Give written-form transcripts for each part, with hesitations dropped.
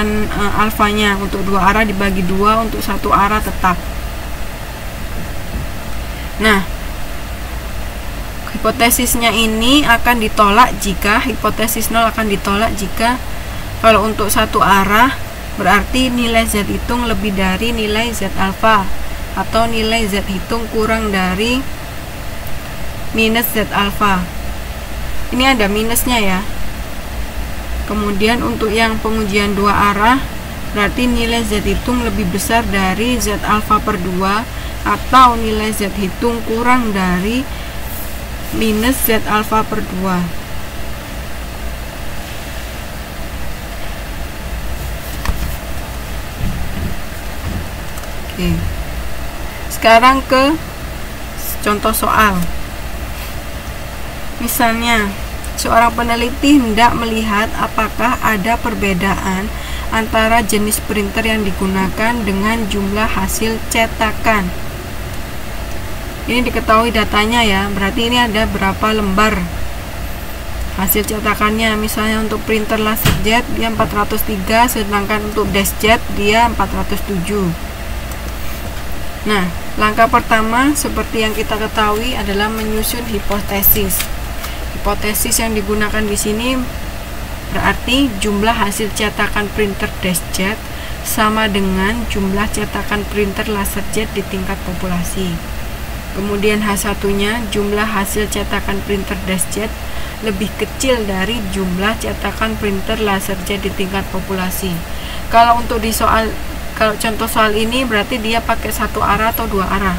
cetakan alfanya. Untuk dua arah dibagi dua, untuk satu arah tetap. Nah, hipotesisnya ini akan ditolak jika hipotesis 0 akan ditolak jika kalau untuk satu arah berarti nilai Z hitung lebih dari nilai Z alfa, atau nilai Z hitung kurang dari minus Z alfa. Ini ada minusnya ya. Kemudian untuk yang pengujian dua arah berarti nilai Z hitung lebih besar dari Z alfa per 2, atau nilai Z hitung kurang dari minus Z alfa per 2. Oke. Sekarang ke contoh soal. Misalnya, seorang peneliti hendak melihat apakah ada perbedaan antara jenis printer yang digunakan dengan jumlah hasil cetakan. Ini diketahui datanya ya, berarti ini ada berapa lembar hasil cetakannya. Misalnya untuk printer LaserJet dia 403, sedangkan untuk DeskJet dia 407. Nah, langkah pertama seperti yang kita ketahui adalah menyusun hipotesis. Hipotesis yang digunakan di sini berarti jumlah hasil cetakan printer DeskJet sama dengan jumlah cetakan printer LaserJet di tingkat populasi. Kemudian H1-nya, jumlah hasil cetakan printer DeskJet lebih kecil dari jumlah cetakan printer LaserJet di tingkat populasi. Kalau untuk di soal, kalau contoh soal ini berarti dia pakai satu arah atau dua arah.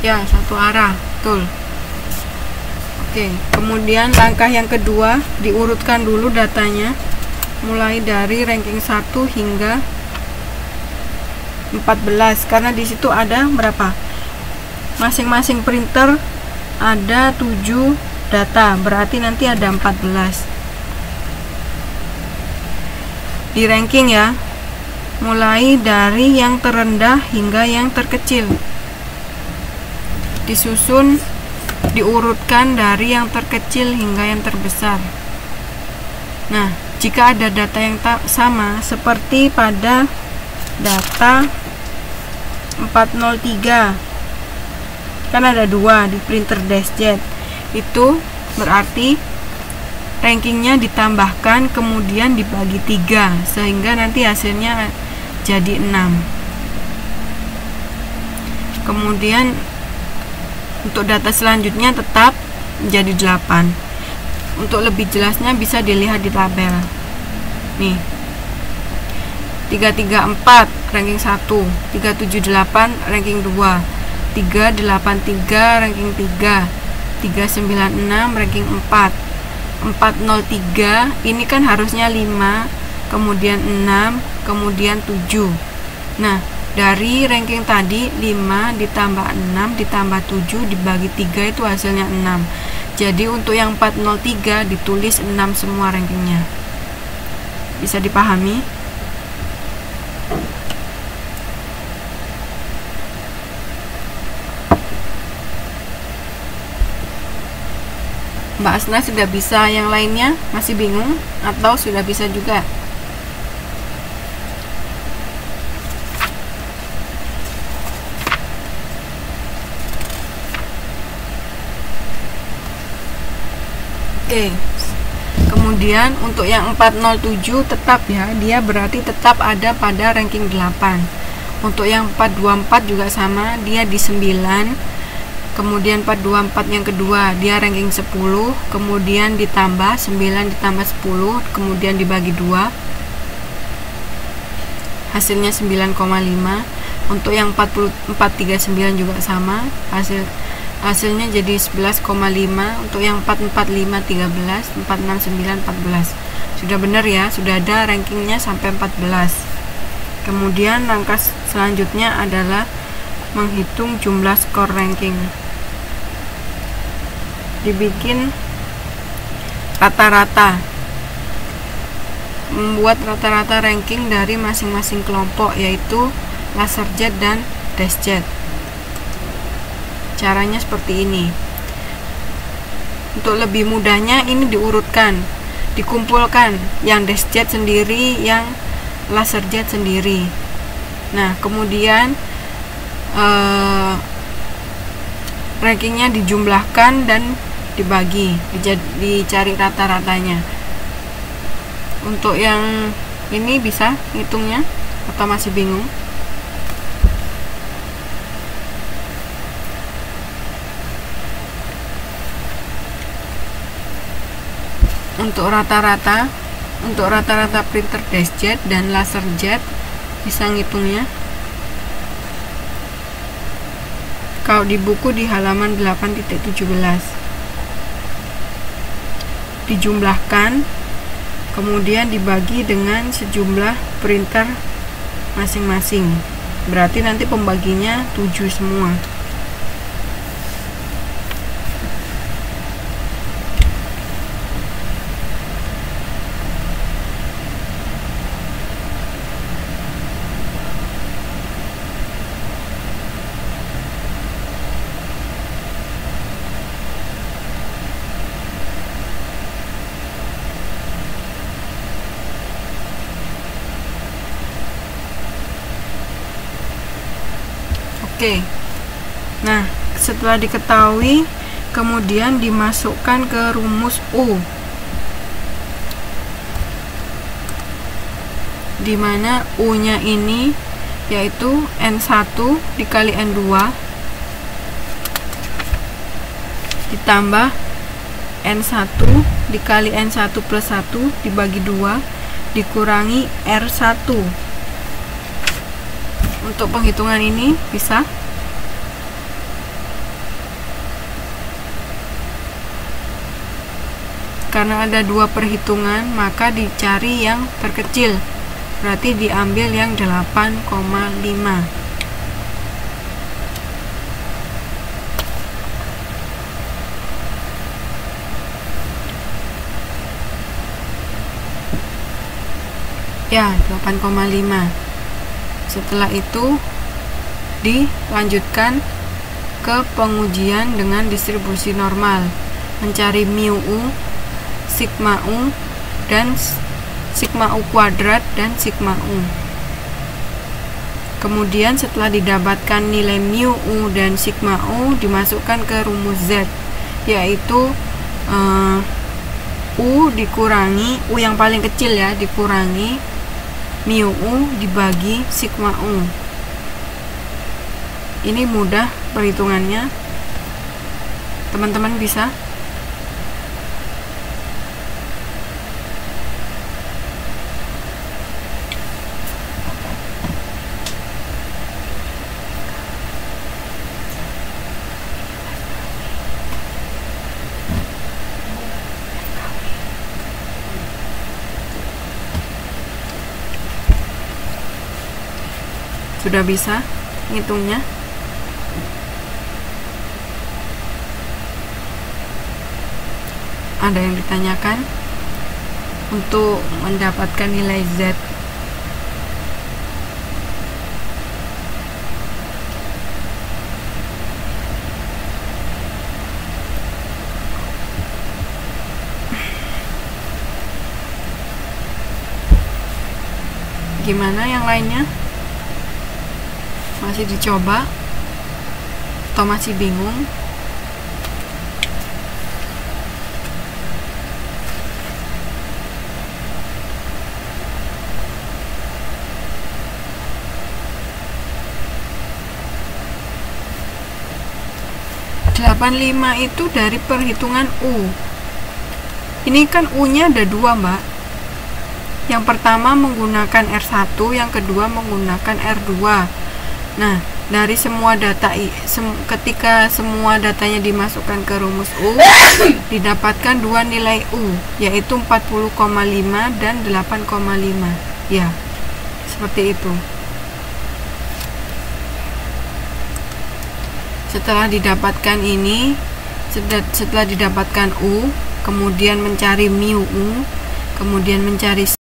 Ya, satu arah, betul. Oke, kemudian langkah yang kedua, diurutkan dulu datanya mulai dari ranking 1 hingga 14, karena di situ ada berapa? Masing-masing printer ada 7 data, berarti nanti ada 14. Di ranking ya, mulai dari yang terendah hingga yang terkecil. Disusun, diurutkan dari yang terkecil hingga yang terbesar. Nah, jika ada data yang sama seperti pada data 403, kan ada 2 di printer DeskJet, itu berarti rankingnya ditambahkan kemudian dibagi 3 sehingga nanti hasilnya jadi 6. Kemudian untuk data selanjutnya tetap menjadi 8. Untuk lebih jelasnya bisa dilihat di tabel. Nih. 334 ranking 1, 378 ranking 2, 383 ranking 3, 396 ranking 4, 403 ini kan harusnya 5, kemudian 6, kemudian 7. Nah, dari ranking tadi 5 ditambah 6 ditambah 7 dibagi 3 itu hasilnya 6. Jadi untuk yang 403 ditulis 6 semua rankingnya. Bisa dipahami? Mbak Asna sudah bisa, yang lainnya masih bingung atau sudah bisa juga? Oke, kemudian untuk yang 407 tetap ya, dia berarti tetap ada pada ranking 8. Untuk yang 424 juga sama, dia di 9. Kemudian 424 yang kedua, dia ranking 10. Kemudian ditambah 9 ditambah 10, kemudian dibagi 2. Hasilnya 9,5. Untuk yang 439 juga sama, hasilnya jadi 11,5. Untuk yang 445 13, 469 14. Sudah benar ya, sudah ada rankingnya sampai 14. Kemudian langkah selanjutnya adalah menghitung jumlah skor ranking. Dibikin rata-rata. membuat rata-rata ranking dari masing-masing kelompok, yaitu LaserJet dan DeskJet. Caranya seperti ini. Untuk lebih mudahnya ini diurutkan, dikumpulkan, yang DeskJet sendiri, yang LaserJet sendiri. Nah, kemudian rankingnya dijumlahkan dan dibagi, dicari rata-ratanya. Untuk yang ini bisa ngitungnya atau masih bingung? Untuk rata-rata printer DeskJet dan LaserJet bisa ngitungnya. Kalau di buku di halaman 8.17 dijumlahkan, kemudian dibagi dengan sejumlah printer masing-masing. Berarti nanti pembaginya 7 semua. Oke. Nah, setelah diketahui, kemudian dimasukkan ke rumus U, di mana U-nya ini yaitu N1 dikali N2 ditambah N1 dikali N1 plus 1 dibagi 2 dikurangi R1. Untuk penghitungan ini bisa karena ada 2 perhitungan, maka dicari yang terkecil, berarti diambil yang 8,5. Ya, 8,5. Setelah itu dilanjutkan ke pengujian dengan distribusi normal, mencari mu U, sigma U, dan sigma U kuadrat dan sigma U. Kemudian setelah didapatkan nilai mu U dan sigma U, dimasukkan ke rumus Z, yaitu U dikurangi, U yang paling kecil ya, dikurangi mu U dibagi sigma U. Ini mudah perhitungannya, teman-teman bisa. Sudah bisa ngitungnya? Ada yang ditanyakan? Untuk mendapatkan nilai Z, gimana yang lainnya? Masih dicoba atau masih bingung? Delapan 5 itu dari perhitungan U. Ini kan U-nya ada 2, Mbak. Yang pertama menggunakan R1, yang kedua menggunakan R2. Nah, dari semua data ketika semua datanya dimasukkan ke rumus U, didapatkan 2 nilai U, yaitu 40,5 dan 8,5. Ya, seperti itu. Setelah didapatkan ini, setelah didapatkan U, kemudian mencari mu U, kemudian mencari